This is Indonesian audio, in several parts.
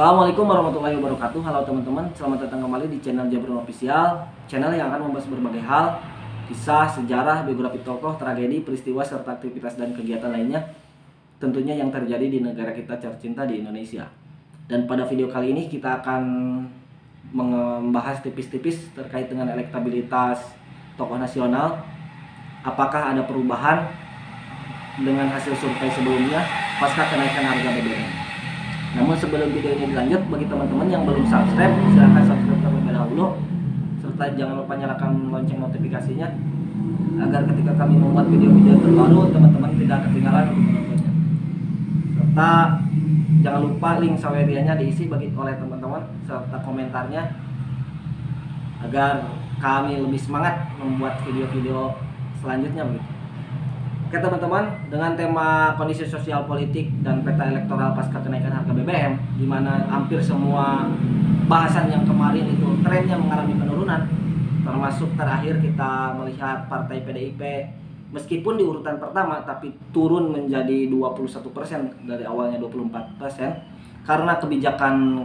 Assalamualaikum warahmatullahi wabarakatuh. Halo teman-teman, selamat datang kembali di channel Jabrun Official, channel yang akan membahas berbagai hal, kisah, sejarah, biografi tokoh, tragedi, peristiwa, serta aktivitas dan kegiatan lainnya tentunya yang terjadi di negara kita tercinta di Indonesia. Dan pada video kali ini kita akan membahas tipis-tipis terkait dengan elektabilitas tokoh nasional. Apakah ada perubahan dengan hasil survei sebelumnya pasca kenaikan harga BBM? Namun sebelum video ini dilanjut, bagi teman-teman yang belum subscribe, silahkan subscribe terlebih dahulu, serta jangan lupa nyalakan lonceng notifikasinya agar ketika kami membuat video-video terbaru teman-teman tidak ketinggalan videonya. Serta jangan lupa link sawerianya diisi oleh teman-teman serta komentarnya agar kami lebih semangat membuat video-video selanjutnya begitu. Oke teman-teman, dengan tema kondisi sosial politik dan peta elektoral pasca kenaikan harga BBM, di mana hampir semua bahasan yang kemarin itu trennya mengalami penurunan, termasuk terakhir kita melihat partai PDIP meskipun di urutan pertama tapi turun menjadi 21% dari awalnya 24% karena kebijakan,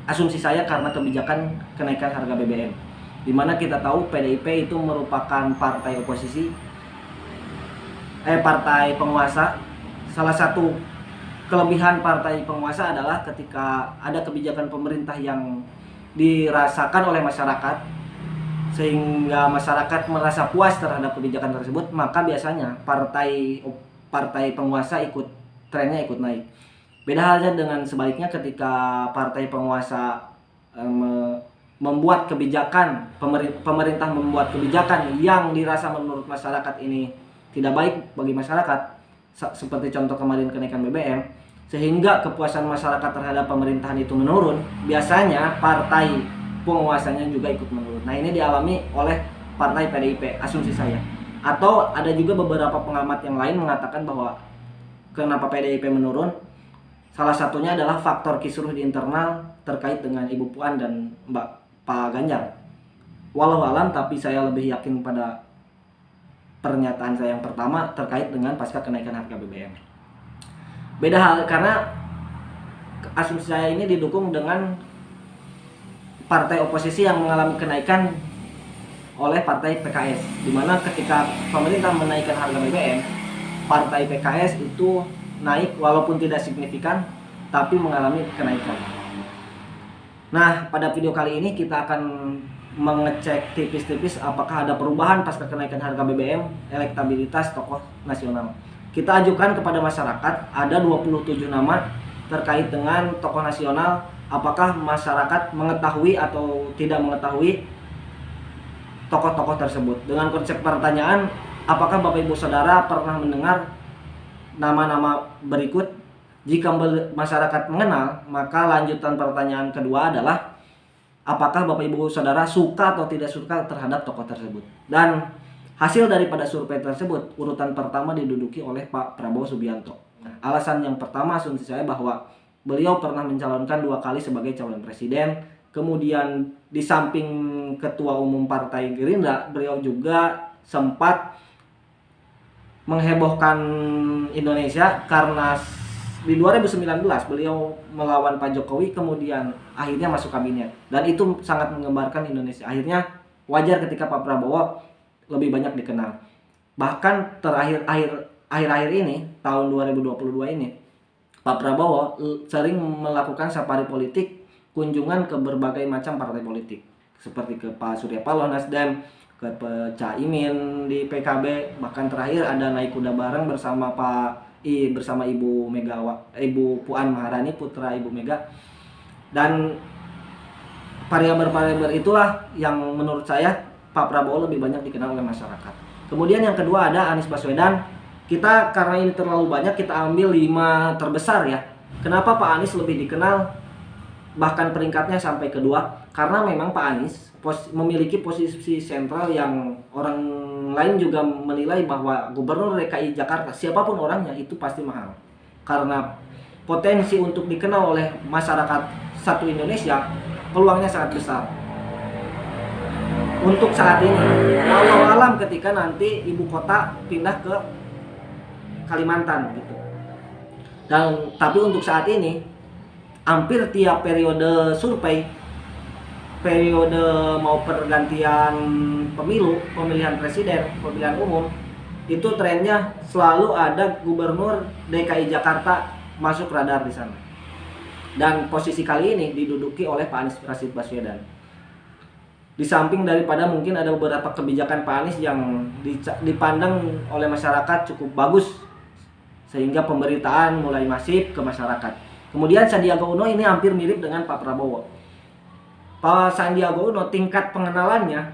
asumsi saya karena kebijakan kenaikan harga BBM, di mana kita tahu PDIP itu merupakan partai oposisi, partai penguasa. Salah satu kelebihan partai penguasa adalah ketika ada kebijakan pemerintah yang dirasakan oleh masyarakat sehingga masyarakat merasa puas terhadap kebijakan tersebut, maka biasanya partai penguasa trennya ikut naik. Beda halnya dengan sebaliknya ketika partai penguasa membuat kebijakan, pemerintah membuat kebijakan yang dirasa menurut masyarakat ini tidak baik bagi masyarakat, seperti contoh kemarin kenaikan BBM, sehingga kepuasan masyarakat terhadap pemerintahan itu menurun, biasanya partai penguasanya juga ikut menurun. Nah, ini dialami oleh partai PDIP, asumsi saya. Atau ada juga beberapa pengamat yang lain mengatakan bahwa kenapa PDIP menurun, salah satunya adalah faktor kisruh di internal terkait dengan Ibu Puan dan Pak Ganjar. Walau alam, tapi saya lebih yakin pada pernyataan saya yang pertama terkait dengan pasca kenaikan harga BBM. Beda hal karena asumsi saya ini didukung dengan partai oposisi yang mengalami kenaikan oleh partai PKS, di mana ketika pemerintah menaikkan harga BBM, partai PKS itu naik walaupun tidak signifikan tapi mengalami kenaikan. Nah, pada video kali ini kita akan mengecek tipis-tipis apakah ada perubahan pasca kenaikan harga BBM, elektabilitas tokoh nasional. Kita ajukan kepada masyarakat ada 27 nama terkait dengan tokoh nasional. Apakah masyarakat mengetahui atau tidak mengetahui tokoh-tokoh tersebut? Dengan konsep pertanyaan, apakah Bapak Ibu Saudara pernah mendengar nama-nama berikut? Jika masyarakat mengenal, maka lanjutan pertanyaan kedua adalah apakah Bapak Ibu Saudara suka atau tidak suka terhadap tokoh tersebut. Dan hasil daripada survei tersebut, urutan pertama diduduki oleh Pak Prabowo Subianto. Nah, alasan yang pertama, asumsi saya bahwa beliau pernah mencalonkan 2 kali sebagai calon presiden. Kemudian di samping ketua umum partai Gerindra, beliau juga sempat menghebohkan Indonesia karena di 2019 beliau melawan Pak Jokowi, kemudian akhirnya masuk kabinet, dan itu sangat menggambarkan Indonesia. Akhirnya wajar ketika Pak Prabowo lebih banyak dikenal. Bahkan akhir-akhir ini, tahun 2022 ini, Pak Prabowo sering melakukan safari politik, kunjungan ke berbagai macam partai politik, seperti ke Pak Surya Paloh Nasdem, ke Caimin di PKB, bahkan terakhir ada naik kuda bareng bersama Ibu Puan Maharani, putra Ibu Mega. Dan variabel-variabel itulah yang menurut saya Pak Prabowo lebih banyak dikenal oleh masyarakat. Kemudian yang kedua ada Anies Baswedan. Kita karena ini terlalu banyak, kita ambil 5 terbesar ya. Kenapa Pak Anies lebih dikenal, bahkan peringkatnya sampai kedua? Karena memang Pak Anies memiliki posisi sentral yang orang lain juga menilai bahwa Gubernur DKI Jakarta, siapapun orangnya, itu pasti mahal. Karena potensi untuk dikenal oleh masyarakat satu Indonesia, peluangnya sangat besar. Untuk saat ini, walau alam ketika nanti ibu kota pindah ke Kalimantan gitu. Tapi untuk saat ini hampir tiap periode survei, periode mau pergantian pemilu, pemilihan presiden, pemilihan umum, itu trennya selalu ada gubernur DKI Jakarta masuk radar di sana. Dan posisi kali ini diduduki oleh Pak Anies Rashid Baswedan. Di samping daripada mungkin ada beberapa kebijakan Pak Anies yang dipandang oleh masyarakat cukup bagus, sehingga pemberitaan mulai masif ke masyarakat. Kemudian Sandiaga Uno ini hampir mirip dengan Pak Prabowo. Pak Sandiaga Uno tingkat pengenalannya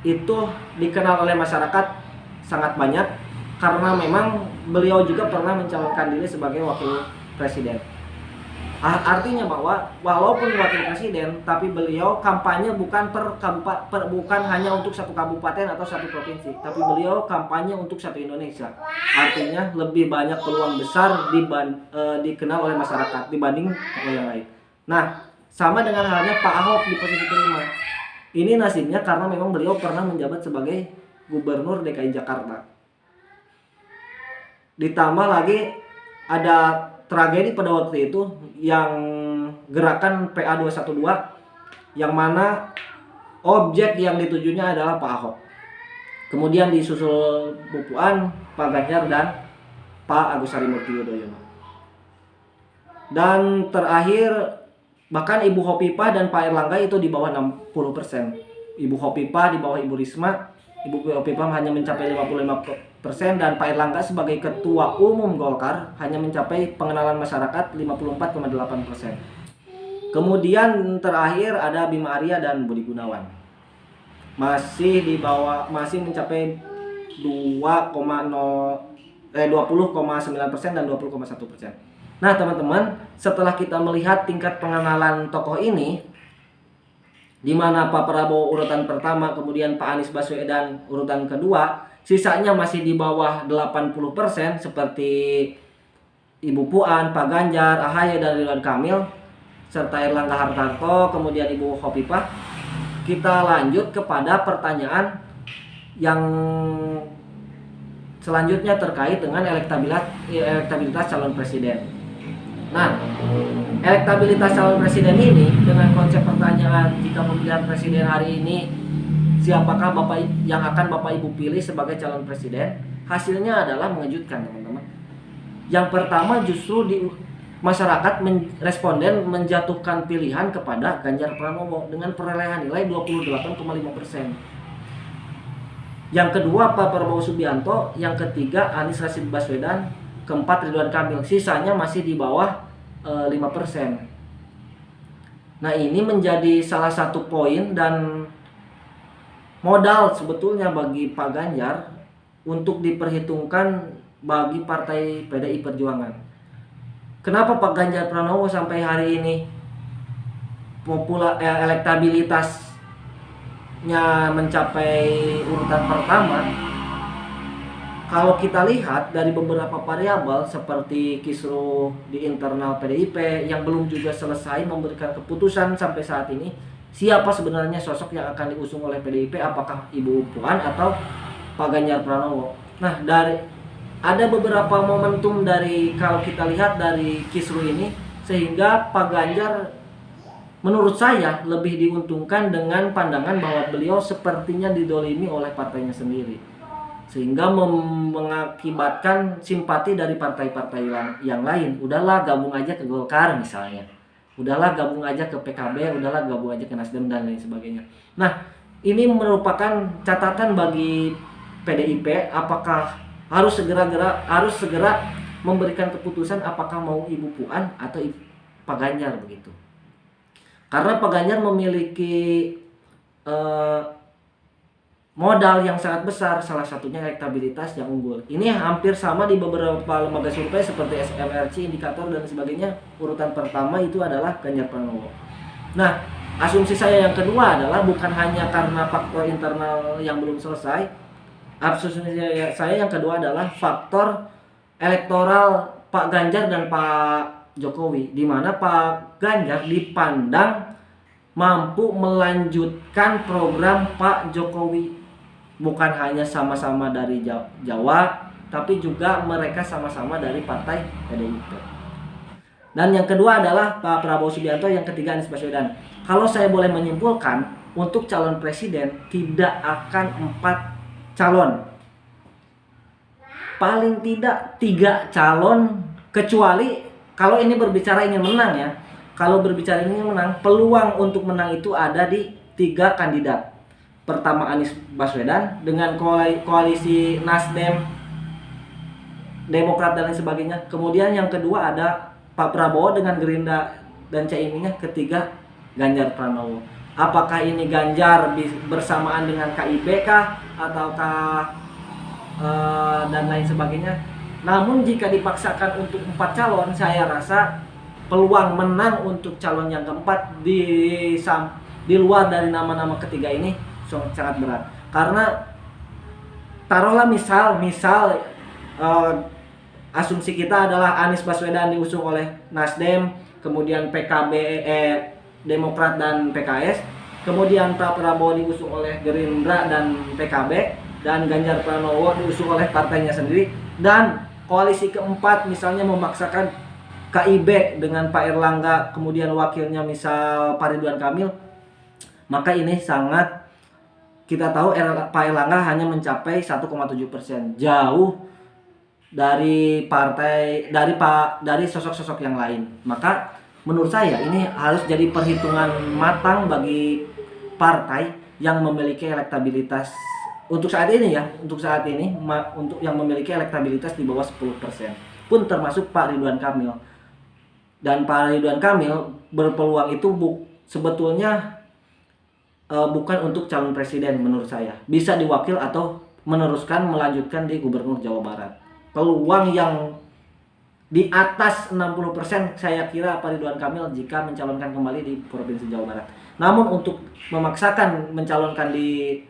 itu dikenal oleh masyarakat sangat banyak karena memang beliau juga pernah mencalonkan diri sebagai wakil presiden. Artinya bahwa walaupun wakil presiden, tapi beliau kampanye bukan bukan hanya untuk satu kabupaten atau satu provinsi, tapi beliau kampanye untuk satu Indonesia. Artinya lebih banyak peluang besar dikenal oleh masyarakat dibanding tokoh yang lain. Nah, sama dengan halnya Pak Ahok di posisi kelima. Ini nasibnya karena memang beliau pernah menjabat sebagai gubernur DKI Jakarta. Ditambah lagi ada tragedi pada waktu itu yang gerakan PA 212 yang mana objek yang ditujunya adalah Pak Ahok. Kemudian disusul Bu Puan, Pak Ganjar dan Pak Agus Harimurti Yudhoyono. Dan terakhir bahkan Ibu Khofifah dan Pak Erlangga itu di bawah 60%. Ibu Khofifah di bawah Ibu Risma. Ibu Khofifah hanya mencapai 55% dan Pak Erlangga sebagai Ketua Umum Golkar hanya mencapai pengenalan masyarakat 54,8%. Kemudian terakhir ada Bima Arya dan Budi Gunawan. Masih mencapai 20,9% dan 20,1%. Nah teman-teman, setelah kita melihat tingkat pengenalan tokoh ini, di mana Pak Prabowo urutan pertama, kemudian Pak Anies Baswedan urutan kedua, sisanya masih di bawah 80% seperti Ibu Puan, Pak Ganjar, AHY dan Ridwan Kamil, serta Erlangga Hartarto, kemudian Ibu Khofifah. Kita lanjut kepada pertanyaan yang selanjutnya terkait dengan elektabilitas calon presiden. Nah, elektabilitas calon presiden ini dengan konsep pertanyaan jika pemilihan presiden hari ini siapakah yang akan Bapak Ibu pilih sebagai calon presiden, hasilnya adalah mengejutkan teman-teman. Yang pertama justru di masyarakat responden menjatuhkan pilihan kepada Ganjar Pranowo dengan perolehan nilai 28,5%. Yang kedua Pak Prabowo Subianto, yang ketiga Anies Rashid Baswedan, keempat Ridwan Kamil, sisanya masih di bawah 5%. Nah ini menjadi salah satu poin dan modal sebetulnya bagi Pak Ganjar untuk diperhitungkan bagi partai PDI Perjuangan. Kenapa Pak Ganjar Pranowo sampai hari ini elektabilitasnya mencapai urutan pertama? Kalau kita lihat dari beberapa variabel seperti kisruh di internal PDIP yang belum juga selesai memberikan keputusan sampai saat ini, siapa sebenarnya sosok yang akan diusung oleh PDIP, apakah Ibu Puan atau Pak Ganjar Pranowo. Nah, ada beberapa momentum kalau kita lihat dari kisruh ini, sehingga Pak Ganjar menurut saya lebih diuntungkan dengan pandangan bahwa beliau sepertinya didolimi oleh partainya sendiri, sehingga mengakibatkan simpati dari partai-partai yang lain. Udahlah gabung aja ke Golkar misalnya, udahlah gabung aja ke PKB, udahlah gabung aja ke Nasdem dan lain sebagainya. Nah ini merupakan catatan bagi PDIP, apakah harus segera memberikan keputusan apakah mau Ibu Puan atau Pak Ganjar begitu. Karena Pak Ganjar memiliki modal yang sangat besar, salah satunya elektabilitas yang unggul. Ini hampir sama di beberapa lembaga survei seperti SMRC, Indikator dan sebagainya. Urutan pertama itu adalah Ganjar Pranowo. Nah, asumsi saya yang kedua adalah bukan hanya karena faktor internal yang belum selesai. Asumsi saya yang kedua adalah faktor elektoral Pak Ganjar dan Pak Jokowi, di mana Pak Ganjar dipandang mampu melanjutkan program Pak Jokowi. Bukan hanya sama-sama dari Jawa, tapi juga mereka sama-sama dari partai PDIP. Dan yang kedua adalah Pak Prabowo Subianto, yang ketiga Anies Baswedan. Kalau saya boleh menyimpulkan, untuk calon presiden tidak akan 4 calon. Paling tidak 3 calon, kecuali kalau ini berbicara ingin menang ya. Kalau berbicara ingin menang, peluang untuk menang itu ada di 3 kandidat. Pertama Anies Baswedan dengan koalisi Nasdem, Demokrat dan lain sebagainya. Kemudian yang kedua ada Pak Prabowo dengan Gerindra dan Caiminnya. Ketiga Ganjar Pranowo. Apakah ini Ganjar bersamaan dengan KIB kah ataukah dan lain sebagainya? Namun jika dipaksakan untuk 4 calon, saya rasa peluang menang untuk calon yang keempat di luar dari nama-nama ketiga ini sangat berat. Karena taruhlah misal asumsi kita adalah Anies Baswedan diusung oleh Nasdem, kemudian PKB, Demokrat dan PKS, kemudian Pak Prabowo diusung oleh Gerindra dan PKB, dan Ganjar Pranowo diusung oleh partainya sendiri, dan koalisi keempat misalnya memaksakan KIB dengan Pak Erlangga, kemudian wakilnya misal Pak Ridwan Kamil, maka ini sangat, kita tahu Pak Erlangga hanya mencapai 1,7%, jauh dari dari sosok-sosok yang lain. Maka menurut saya ini harus jadi perhitungan matang bagi partai yang memiliki elektabilitas untuk saat ini ya, untuk yang memiliki elektabilitas di bawah 10%, pun termasuk Pak Ridwan Kamil. Dan Pak Ridwan Kamil berpeluang itu sebetulnya bukan untuk calon presiden menurut saya. Bisa diwakil atau melanjutkan di Gubernur Jawa Barat. Peluang yang di atas 60% saya kira Pak Ridwan Kamil jika mencalonkan kembali di Provinsi Jawa Barat. Namun untuk memaksakan mencalonkan di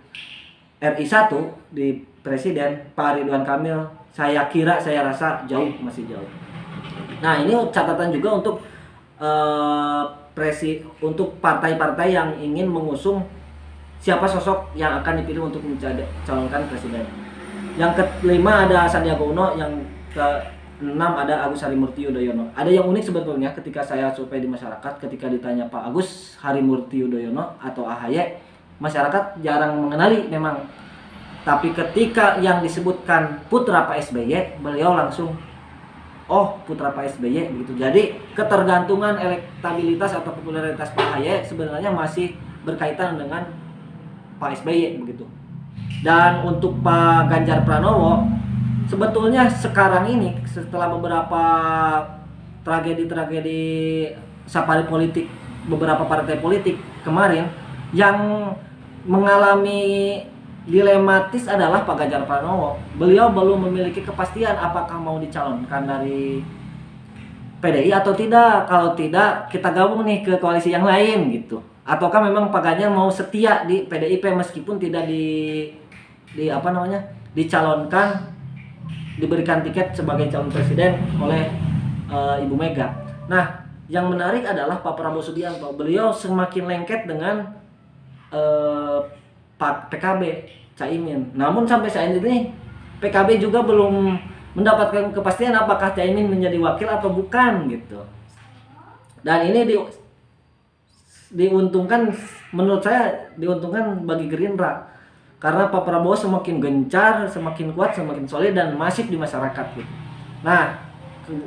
RI1 di presiden, Pak Ridwan Kamil saya rasa masih jauh. Nah, ini catatan juga untuk untuk partai-partai yang ingin mengusung siapa sosok yang akan dipilih untuk mencalonkan presiden. Yang kelima ada Sandiaga Uno, yang ke-6 ada Agus Harimurti Yudhoyono. Ada yang unik sebetulnya ketika saya survei di masyarakat, ketika ditanya Pak Agus Harimurti Yudhoyono atau AHY, masyarakat jarang mengenali memang. Tapi ketika yang disebutkan putra Pak SBY, beliau langsung putra Pak SBY begitu. Jadi ketergantungan elektabilitas atau popularitas Pak AHY sebenarnya masih berkaitan dengan Pak SBY begitu. Dan untuk Pak Ganjar Pranowo, sebetulnya sekarang ini setelah beberapa tragedi safari politik beberapa partai politik kemarin, yang mengalami dilematis adalah Pak Ganjar Pranowo. Beliau belum memiliki kepastian apakah mau dicalonkan dari PDI atau tidak. Kalau tidak, kita gabung nih ke koalisi yang lain gitu. Ataukah memang Pak Ganjar mau setia di PDIP meskipun tidak dicalonkan, diberikan tiket sebagai calon presiden oleh Ibu Mega. Nah, yang menarik adalah Pak Prabowo Subianto. Beliau semakin lengket dengan Pak PKB Caimin. Namun sampai saat ini PKB juga belum mendapatkan kepastian apakah Caimin menjadi wakil atau bukan gitu. Dan ini diuntungkan, menurut saya diuntungkan bagi Gerindra, karena Pak Prabowo semakin gencar, semakin kuat, semakin solid dan masif di masyarakat gitu. Nah,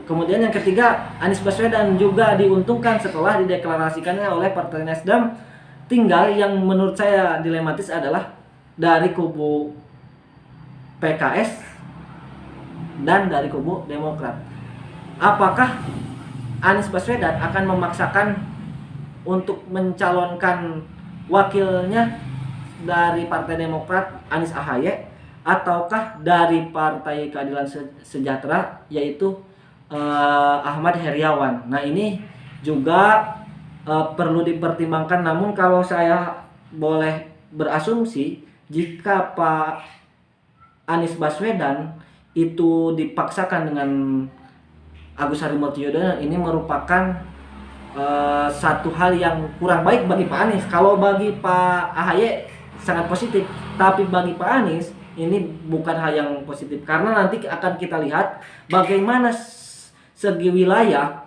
kemudian yang ketiga Anies Baswedan juga diuntungkan setelah dideklarasikannya oleh Partai Nasdem. Tinggal yang menurut saya dilematis adalah dari kubu PKS dan dari kubu Demokrat. Apakah Anies Baswedan akan memaksakan untuk mencalonkan wakilnya dari Partai Demokrat Anies AHY, ataukah dari Partai Keadilan Sejahtera yaitu Ahmad Heriawan. Nah, ini juga perlu dipertimbangkan. Namun kalau saya boleh berasumsi, jika Pak Anies Baswedan itu dipaksakan dengan Agus Harimurti Yudhoyono, ini merupakan satu hal yang kurang baik bagi Pak Anies. Kalau bagi Pak AHY sangat positif, tapi bagi Pak Anies ini bukan hal yang positif, karena nanti akan kita lihat bagaimana segi wilayah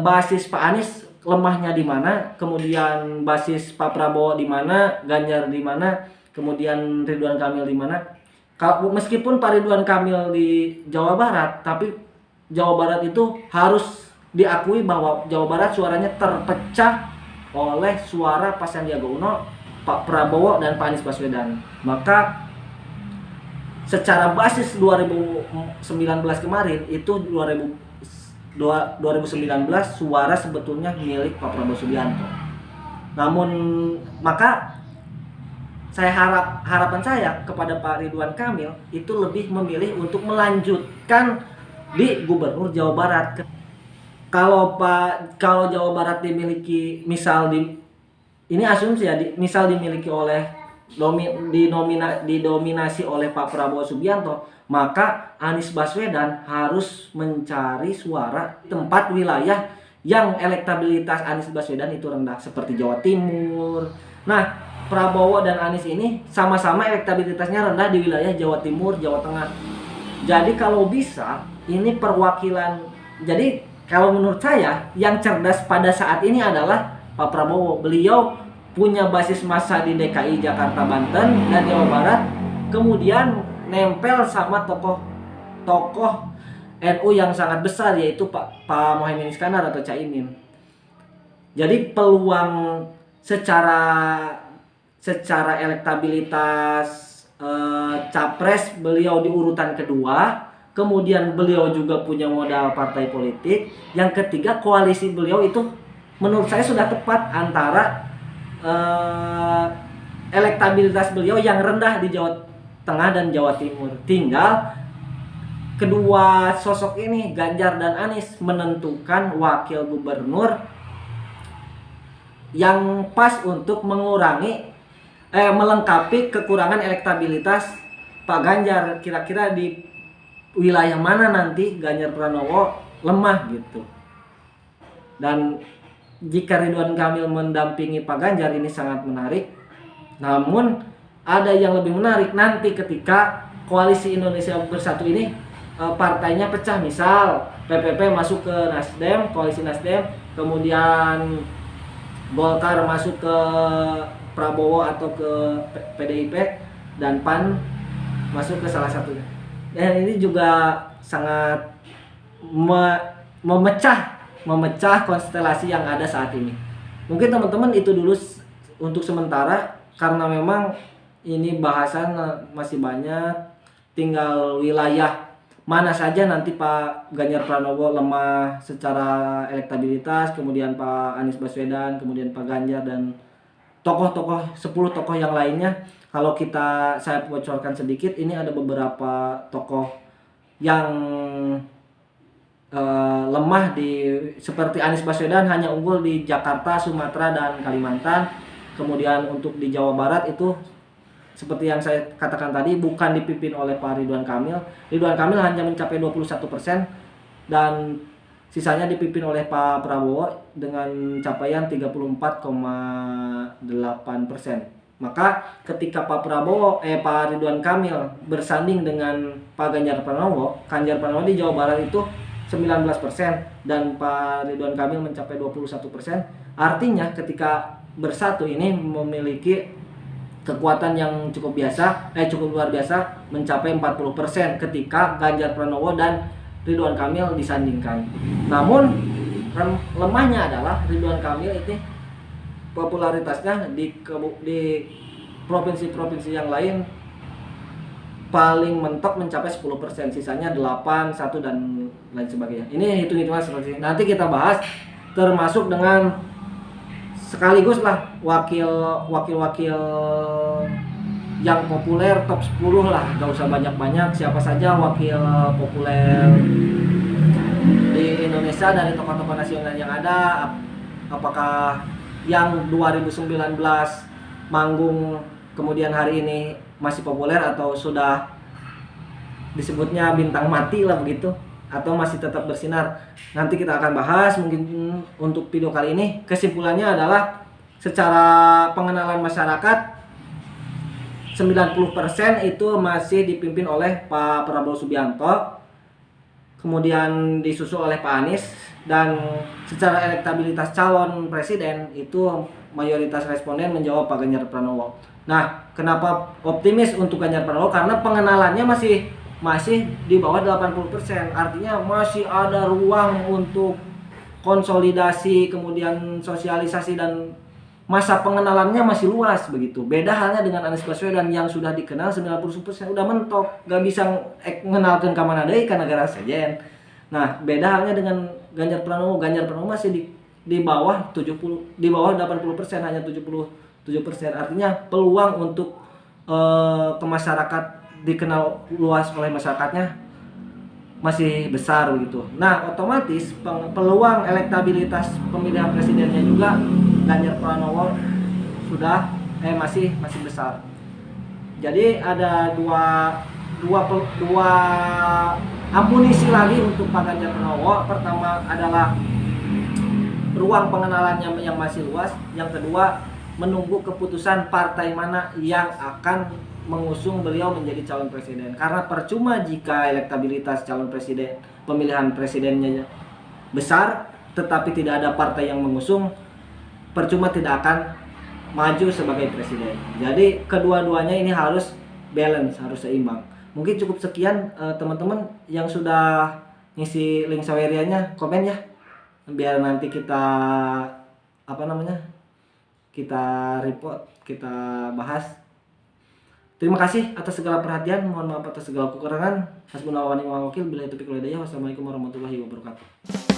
basis Pak Anies lemahnya di mana, kemudian basis Pak Prabowo di mana, Ganjar di mana, kemudian Ridwan Kamil di mana. Kalau meskipun Pak Ridwan Kamil di Jawa Barat, tapi Jawa Barat itu harus diakui bahwa Jawa Barat suaranya terpecah oleh suara Pak Sandiaga Uno, Pak Prabowo, dan Pak Anies Baswedan. Maka secara basis 2019 kemarin itu 2019 suara sebetulnya milik Pak Prabowo Subianto. Namun maka harapan saya kepada Pak Ridwan Kamil itu lebih memilih untuk melanjutkan di Gubernur Jawa Barat. Kalau Jawa Barat dimiliki, misal ini asumsi ya, misal dimiliki oleh didominasi oleh Pak Prabowo Subianto, maka Anies Baswedan harus mencari suara tempat wilayah yang elektabilitas Anies Baswedan itu rendah, seperti Jawa Timur. Nah, Prabowo dan Anies ini sama-sama elektabilitasnya rendah di wilayah Jawa Timur, Jawa Tengah. Jadi kalau bisa, ini perwakilan. Jadi kalau menurut saya yang cerdas pada saat ini adalah Pak Prabowo. Beliau punya basis massa di DKI, Jakarta, Banten, dan Jawa Barat. Kemudian nempel sama tokoh NU yang sangat besar, yaitu Pak Mohaimin Iskandar atau Caimin. Jadi peluang secara elektabilitas capres beliau di urutan kedua. Kemudian beliau juga punya modal partai politik. Yang ketiga, koalisi beliau itu menurut saya sudah tepat antara elektabilitas beliau yang rendah di Jawa Tengah dan Jawa Timur. Tinggal kedua sosok ini, Ganjar dan Anies, menentukan wakil gubernur yang pas untuk melengkapi kekurangan elektabilitas Pak Ganjar. Kira-kira di wilayah mana nanti Ganjar Pranowo lemah gitu. Dan jika Ridwan Kamil mendampingi Pak Ganjar, ini sangat menarik. Namun ada yang lebih menarik nanti ketika koalisi Indonesia Bersatu ini partainya pecah. Misal PPP masuk ke Nasdem, koalisi Nasdem, kemudian Golkar masuk ke Prabowo atau ke PDIP, dan PAN masuk ke salah satunya. Dan ini juga sangat memecah konstelasi yang ada saat ini. Mungkin teman-teman itu dulu untuk sementara, karena memang ini bahasan masih banyak. Tinggal wilayah mana saja nanti Pak Ganjar Pranowo lemah secara elektabilitas, kemudian Pak Anies Baswedan, kemudian Pak Ganjar, dan tokoh-tokoh 10 tokoh yang lainnya. Kalau saya bocorkan sedikit, ini ada beberapa tokoh yang lemah seperti Anies Baswedan hanya unggul di Jakarta, Sumatera, dan Kalimantan. Kemudian untuk di Jawa Barat itu seperti yang saya katakan tadi, bukan dipimpin oleh Pak Ridwan Kamil. Ridwan Kamil hanya mencapai 21%, dan sisanya dipimpin oleh Pak Prabowo dengan capaian 34,8%. Maka ketika Pak Ridwan Kamil bersanding dengan Pak Ganjar Pranowo di Jawa Barat itu 19% dan Pak Ridwan Kamil mencapai 21%. Artinya ketika bersatu ini memiliki kekuatan yang cukup luar biasa, mencapai 40% ketika Ganjar Pranowo dan Ridwan Kamil disandingkan. Namun lemahnya adalah Ridwan Kamil ini popularitasnya di provinsi-provinsi yang lain paling mentok mencapai 10%, sisanya 8, 1, dan lain sebagainya. Ini hitung-hitungan seperti ini. Nanti kita bahas, termasuk dengan sekaligus lah wakil-wakil yang populer top 10 lah, gak usah banyak-banyak, siapa saja wakil populer di Indonesia dari tokoh-tokoh nasional yang ada. Apakah yang 2019 manggung kemudian hari ini masih populer, atau sudah disebutnya bintang mati lah begitu, atau masih tetap bersinar. Nanti kita akan bahas. Mungkin untuk video kali ini kesimpulannya adalah secara pengenalan masyarakat 90% itu masih dipimpin oleh Pak Prabowo Subianto. kemudian disusul oleh Pak Anies, dan secara elektabilitas calon presiden itu mayoritas responden menjawab Pak Ganjar Pranowo. Nah, kenapa optimis untuk Ganjar Pranowo? Karena pengenalannya masih di bawah 80%. Artinya masih ada ruang untuk konsolidasi, kemudian sosialisasi, dan masa pengenalannya masih luas begitu. Beda halnya dengan Anies Baswedan yang sudah dikenal 90% udah mentok, gak bisa mengenalkan ke mana deui ka negara sejen. Nah, beda halnya dengan Ganjar Pranowo. Ganjar Pranowo masih di bawah 70, di bawah 80%, hanya 77%. Artinya peluang untuk ke masyarakat, dikenal luas oleh masyarakatnya masih besar gitu. Nah, otomatis peluang elektabilitas pemilihan presidennya juga Ganjar Pranowo sudah masih besar. Jadi ada dua amunisi lagi untuk Pak Ganjar Pranowo. Pertama adalah ruang pengenalannya yang masih luas. Yang kedua, menunggu keputusan partai mana yang akan mengusung beliau menjadi calon presiden. Karena percuma jika elektabilitas calon presiden, pemilihan presidennya besar, tetapi tidak ada partai yang mengusung, percuma tidak akan maju sebagai presiden. Jadi kedua-duanya ini harus balance, harus seimbang. Mungkin cukup sekian teman-teman yang sudah ngisi link sawerianya, komen ya, biar nanti kita kita report, kita bahas. Terima kasih atas segala perhatian, mohon maaf atas segala kekurangan. Hasbunallahu wa ni'mal wakil, billahi taufiq wal hidayah. Wassalamualaikum warahmatullahi wabarakatuh.